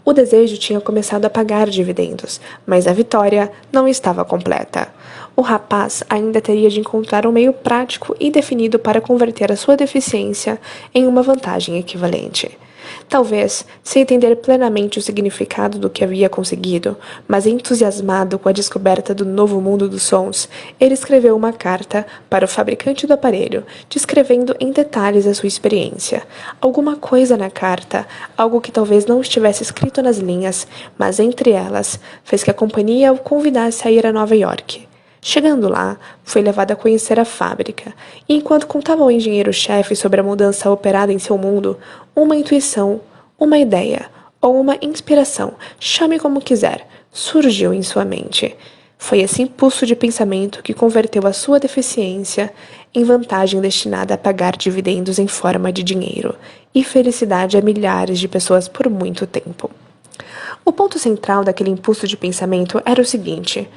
O desejo tinha começado a pagar dividendos, mas a vitória não estava completa. O rapaz ainda teria de encontrar um meio prático e definido para converter a sua deficiência em uma vantagem equivalente. Talvez, sem entender plenamente o significado do que havia conseguido, mas entusiasmado com a descoberta do novo mundo dos sons, ele escreveu uma carta para o fabricante do aparelho, descrevendo em detalhes a sua experiência. Alguma coisa na carta, algo que talvez não estivesse escrito nas linhas, mas entre elas, fez que a companhia o convidasse a ir a Nova York. Chegando lá, foi levado a conhecer a fábrica, e enquanto contava ao engenheiro-chefe sobre a mudança operada em seu mundo, uma intuição, uma ideia ou uma inspiração, chame como quiser, surgiu em sua mente. Foi esse impulso de pensamento que converteu a sua deficiência em vantagem destinada a pagar dividendos em forma de dinheiro e felicidade a milhares de pessoas por muito tempo. O ponto central daquele impulso de pensamento era o seguinte: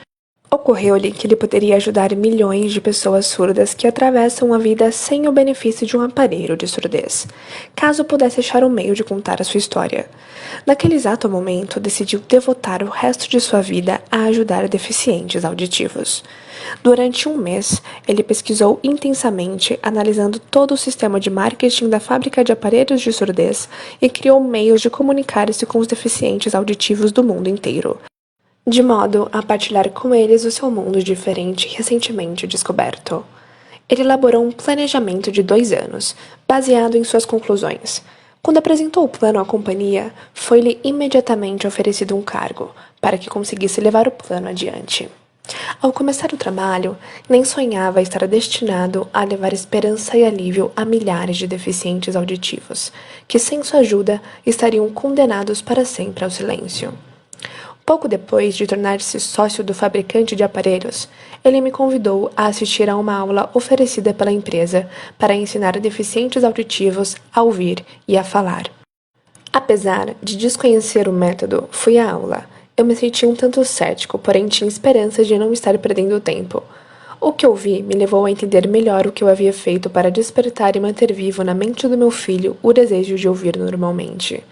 ocorreu-lhe que ele poderia ajudar milhões de pessoas surdas que atravessam a vida sem o benefício de um aparelho de surdez, caso pudesse achar um meio de contar a sua história. Naquele exato momento, decidiu devotar o resto de sua vida a ajudar deficientes auditivos. Durante um mês, ele pesquisou intensamente, analisando todo o sistema de marketing da fábrica de aparelhos de surdez e criou meios de comunicar-se com os deficientes auditivos do mundo inteiro, de modo a partilhar com eles o seu mundo diferente recentemente descoberto. Ele elaborou um planejamento de 2 anos, baseado em suas conclusões. Quando apresentou o plano à companhia, foi-lhe imediatamente oferecido um cargo, para que conseguisse levar o plano adiante. Ao começar o trabalho, nem sonhava estar destinado a levar esperança e alívio a milhares de deficientes auditivos, que sem sua ajuda estariam condenados para sempre ao silêncio. Pouco depois de tornar-se sócio do fabricante de aparelhos, ele me convidou a assistir a uma aula oferecida pela empresa para ensinar deficientes auditivos a ouvir e a falar. Apesar de desconhecer o método, fui à aula. Eu me senti um tanto cético, porém tinha esperanças de não estar perdendo tempo. O que ouvi me levou a entender melhor o que eu havia feito para despertar e manter vivo na mente do meu filho o desejo de ouvir normalmente.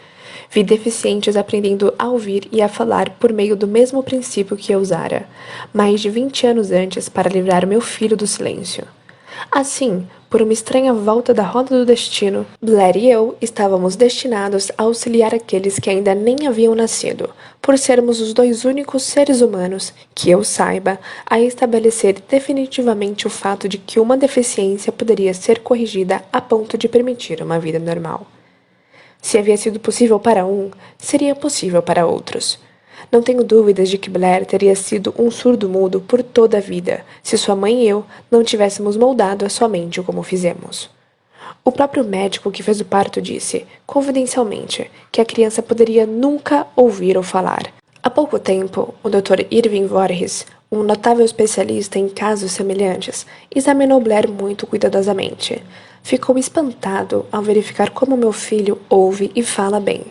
Vi deficientes aprendendo a ouvir e a falar por meio do mesmo princípio que eu usara, mais de 20 anos antes, para livrar meu filho do silêncio. Assim, por uma estranha volta da roda do destino, Blair e eu estávamos destinados a auxiliar aqueles que ainda nem haviam nascido, por sermos os 2 únicos seres humanos, que eu saiba, a estabelecer definitivamente o fato de que uma deficiência poderia ser corrigida a ponto de permitir uma vida normal. Se havia sido possível para um, seria possível para outros. Não tenho dúvidas de que Blair teria sido um surdo-mudo por toda a vida, se sua mãe e eu não tivéssemos moldado a sua mente como fizemos. O próprio médico que fez o parto disse, confidencialmente, que a criança poderia nunca ouvir ou falar. Há pouco tempo, o Dr. Irving Voorhees, um notável especialista em casos semelhantes, examinou Blair muito cuidadosamente. Ficou espantado ao verificar como meu filho ouve e fala bem,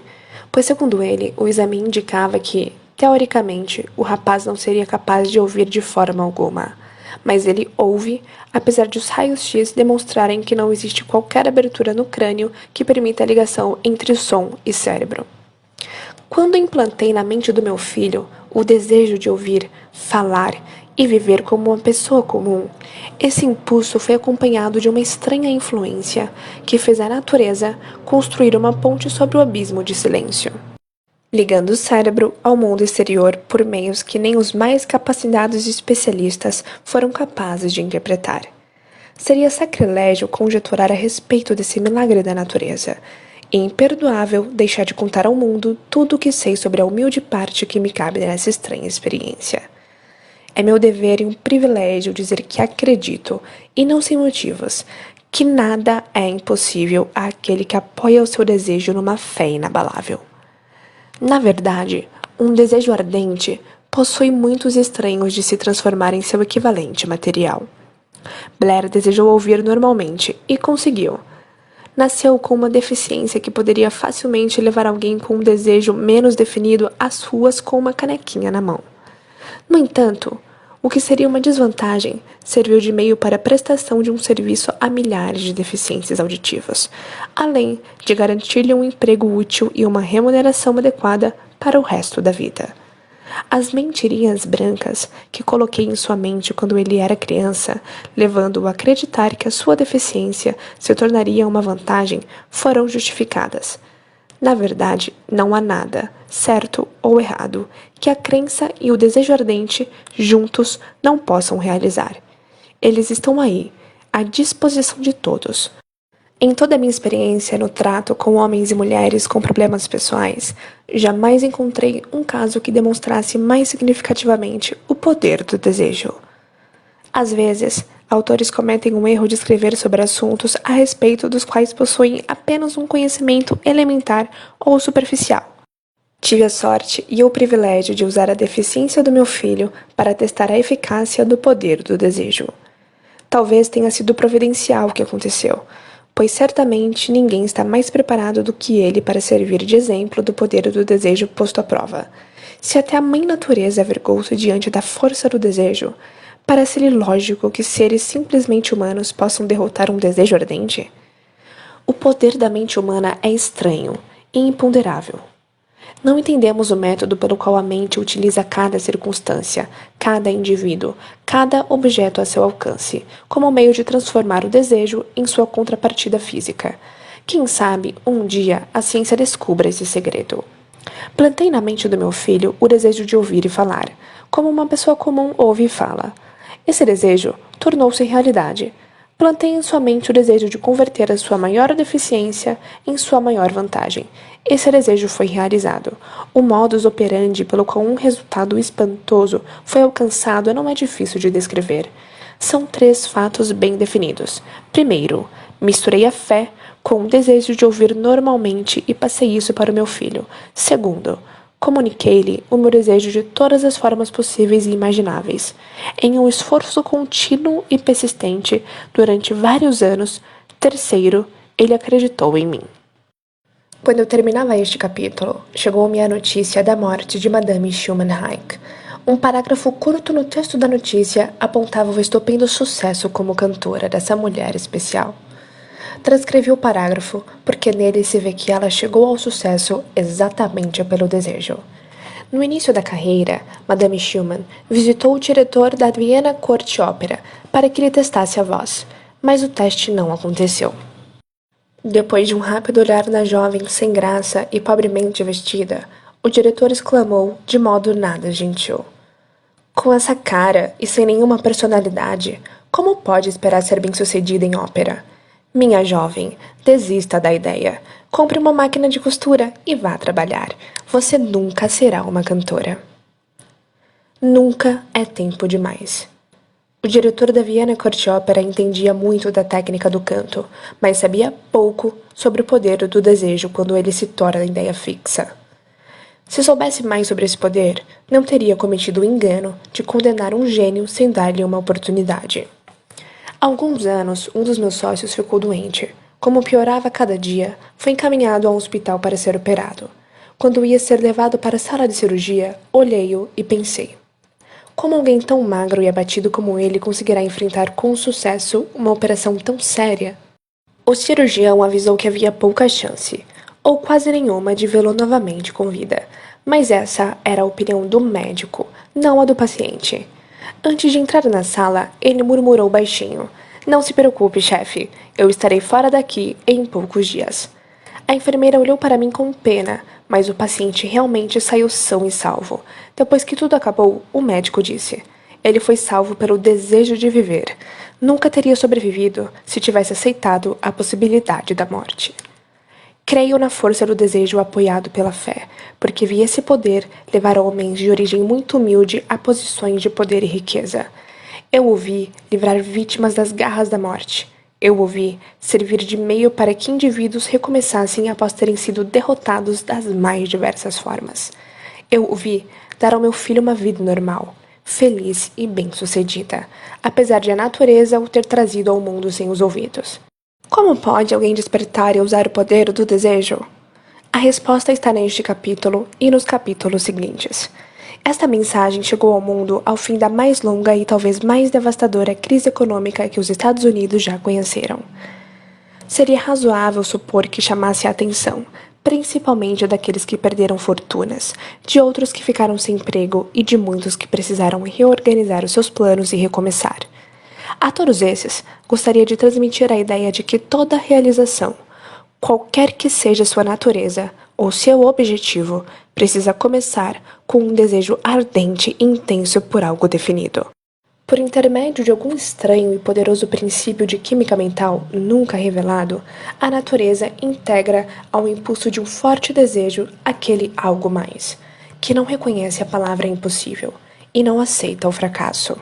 pois, segundo ele, o exame indicava que, teoricamente, o rapaz não seria capaz de ouvir de forma alguma. mas ele ouve, apesar de os raios-x demonstrarem que não existe qualquer abertura no crânio que permita a ligação entre som e cérebro. Quando implantei na mente do meu filho o desejo de ouvir, falar e viver como uma pessoa comum, esse impulso foi acompanhado de uma estranha influência que fez a natureza construir uma ponte sobre o abismo de silêncio, ligando o cérebro ao mundo exterior por meios que nem os mais capacitados especialistas foram capazes de interpretar. Seria sacrilégio conjecturar a respeito desse milagre da natureza, e imperdoável deixar de contar ao mundo tudo o que sei sobre a humilde parte que me cabe nessa estranha experiência. É meu dever e um privilégio dizer que acredito, e não sem motivos, que nada é impossível àquele que apoia o seu desejo numa fé inabalável. Na verdade, um desejo ardente possui muitos estranhos de se transformar em seu equivalente material. Blair desejou ouvir normalmente e conseguiu. Nasceu com uma deficiência que poderia facilmente levar alguém com um desejo menos definido às ruas com uma canequinha na mão. No entanto, o que seria uma desvantagem serviu de meio para a prestação de um serviço a milhares de deficiências auditivas, além de garantir-lhe um emprego útil e uma remuneração adequada para o resto da vida. As mentirinhas brancas que coloquei em sua mente quando ele era criança, levando-o a acreditar que a sua deficiência se tornaria uma vantagem, foram justificadas. Na verdade, não há nada, certo ou errado, que a crença e o desejo ardente, juntos, não possam realizar. Eles estão aí, à disposição de todos. Em toda a minha experiência no trato com homens e mulheres com problemas pessoais, jamais encontrei um caso que demonstrasse mais significativamente o poder do desejo. Às vezes, autores cometem um erro de escrever sobre assuntos a respeito dos quais possuem apenas um conhecimento elementar ou superficial. Tive a sorte e o privilégio de usar a deficiência do meu filho para testar a eficácia do poder do desejo. Talvez tenha sido providencial o que aconteceu, pois certamente ninguém está mais preparado do que ele para servir de exemplo do poder do desejo posto à prova. Se até a mãe natureza avergou-se diante da força do desejo, parece-lhe lógico que seres simplesmente humanos possam derrotar um desejo ardente? O poder da mente humana é estranho e imponderável. Não entendemos o método pelo qual a mente utiliza cada circunstância, cada indivíduo, cada objeto a seu alcance, como meio de transformar o desejo em sua contrapartida física. Quem sabe, um dia, a ciência descubra esse segredo. Plantei na mente do meu filho o desejo de ouvir e falar, como uma pessoa comum ouve e fala. Esse desejo tornou-se realidade. Plantei em sua mente o desejo de converter a sua maior deficiência em sua maior vantagem. Esse desejo foi realizado. O modus operandi pelo qual um resultado espantoso foi alcançado não é difícil de descrever. São 3 fatos bem definidos. Primeiro, misturei a fé com o desejo de ouvir normalmente e passei isso para o meu filho. Segundo, comuniquei-lhe o meu desejo de todas as formas possíveis e imagináveis. Em um esforço contínuo e persistente durante vários anos. Terceiro, ele acreditou em mim. Quando eu terminava este capítulo, chegou-me a notícia da morte de Madame Schulman-Heink. Um parágrafo curto no texto da notícia apontava o estupendo sucesso como cantora dessa mulher especial. Transcrevi o parágrafo porque nele se vê que ela chegou ao sucesso exatamente pelo desejo. No início da carreira, Madame Schumann visitou o diretor da Vienna Court Opera para que lhe testasse a voz, mas o teste não aconteceu. Depois de um rápido olhar na jovem sem graça e pobremente vestida, o diretor exclamou de modo nada gentil: "Com essa cara e sem nenhuma personalidade, como pode esperar ser bem-sucedida em ópera? Minha jovem, desista da ideia. Compre uma máquina de costura e vá trabalhar. Você nunca será uma cantora." Nunca é tempo demais. O diretor da Vienna Court Opera entendia muito da técnica do canto, mas sabia pouco sobre o poder do desejo quando ele se torna ideia fixa. Se soubesse mais sobre esse poder, não teria cometido o engano de condenar um gênio sem dar-lhe uma oportunidade. Há alguns anos, um dos meus sócios ficou doente. Como piorava cada dia, foi encaminhado a um hospital para ser operado. Quando ia ser levado para a sala de cirurgia, olhei-o e pensei: Como alguém tão magro e abatido como ele conseguirá enfrentar com sucesso uma operação tão séria? O cirurgião avisou que havia pouca chance, ou quase nenhuma, de vê-lo novamente com vida. Mas essa era a opinião do médico, não a do paciente. Antes de entrar na sala, ele murmurou baixinho: "Não se preocupe, chefe. Eu estarei fora daqui em poucos dias." A enfermeira olhou para mim com pena, mas o paciente realmente saiu são e salvo. Depois que tudo acabou, o médico disse: "Ele foi salvo pelo desejo de viver. Nunca teria sobrevivido se tivesse aceitado a possibilidade da morte." Creio na força do desejo apoiado pela fé, porque vi esse poder levar homens de origem muito humilde a posições de poder e riqueza. Eu o vi livrar vítimas das garras da morte. Eu o vi servir de meio para que indivíduos recomeçassem após terem sido derrotados das mais diversas formas. Eu o vi dar ao meu filho uma vida normal, feliz e bem-sucedida, apesar de a natureza o ter trazido ao mundo sem os ouvidos. Como pode alguém despertar e usar o poder do desejo? A resposta está neste capítulo e nos capítulos seguintes. Esta mensagem chegou ao mundo ao fim da mais longa e talvez mais devastadora crise econômica que os Estados Unidos já conheceram. Seria razoável supor que chamasse a atenção, principalmente daqueles que perderam fortunas, de outros que ficaram sem emprego e de muitos que precisaram reorganizar os seus planos e recomeçar. A todos esses, gostaria de transmitir a ideia de que toda realização, qualquer que seja sua natureza ou seu objetivo, precisa começar com um desejo ardente e intenso por algo definido. Por intermédio de algum estranho e poderoso princípio de química mental nunca revelado, a natureza integra ao impulso de um forte desejo aquele algo mais, que não reconhece a palavra impossível e não aceita o fracasso.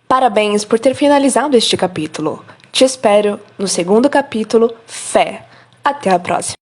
Parabéns por ter finalizado este capítulo. Te espero no segundo capítulo, Fé. Até a próxima.